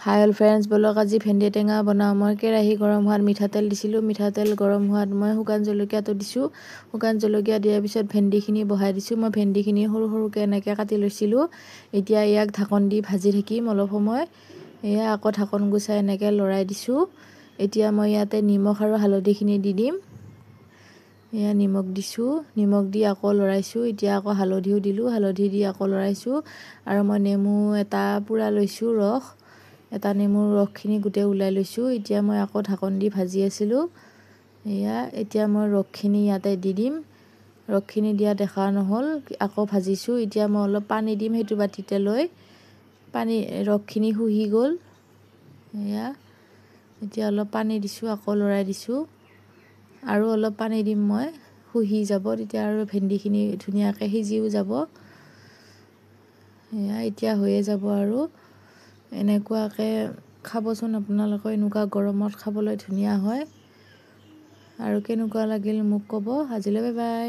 হাই all friends, বলক আজি ভেন্দি টেঙা বনাওঁ। মই কেৰাহী গৰম হোৱাত মিঠাতেল দিছিলোঁ। মিঠাতেল গৰম হোৱাত মই শুকান জলকীয়াটো দিছোঁ। শুকান জলকীয়া দিয়াৰ পিছত ভেন্দিখিনি বহাই দিছোঁ। মই ভেন্দিখিনি সৰু সৰুকৈ এনেকৈ কাটি লৈছিলোঁ। এতিয়া ইয়াক ঢাকন দি ভাজি থাকিম অলপ সময়। এয়া আকৌ ঢাকন গুচাই এনেকৈ লৰাই দিছোঁ। এতিয়া মই ইয়াতে নিমখ আৰু হালধিখিনি দি দিম। এয়া নিমখ দিছোঁ। নিমখ দি আকৌ লৰাইছোঁ। এতিয়া আকৌ হালধিও দিলোঁ। হালধি দি আকৌ লৰাইছোঁ। আৰু মই নেমু এটা পূৰা লৈছোঁ ৰস। এটা নেমুৰ ৰসখিনি গোটেই ওলাই লৈছোঁ। এতিয়া মই আকৌ ঢাকন দি ভাজি আছিলোঁ। এতিয়া মই ৰসখিনি ইয়াতে দি দিম। ৰসখিনি দিয়া দেখা নহ'ল, আকৌ ভাজিছোঁ। এতিয়া মই অলপ পানী দিম সেইটো বাতিতে লৈ। ৰসখিনি শুহি গ'ল। এতিয়া অলপ পানী দিছোঁ, আকৌ লৰাই দিছোঁ। আৰু অলপ পানী দিম মই, শুহি যাব তেতিয়া আৰু ভেন্দিখিনি ধুনীয়াকৈ সিজিও যাব। এতিয়া হৈয়ে যাব আৰু এনেকুৱাকৈ খাবচোন আপোনালোকে। এনেকুৱা গৰমত খাবলৈ ধুনীয়া হয়। আৰু কেনেকুৱা লাগিল মোক ক'ব। আজিলৈ বাই বাই।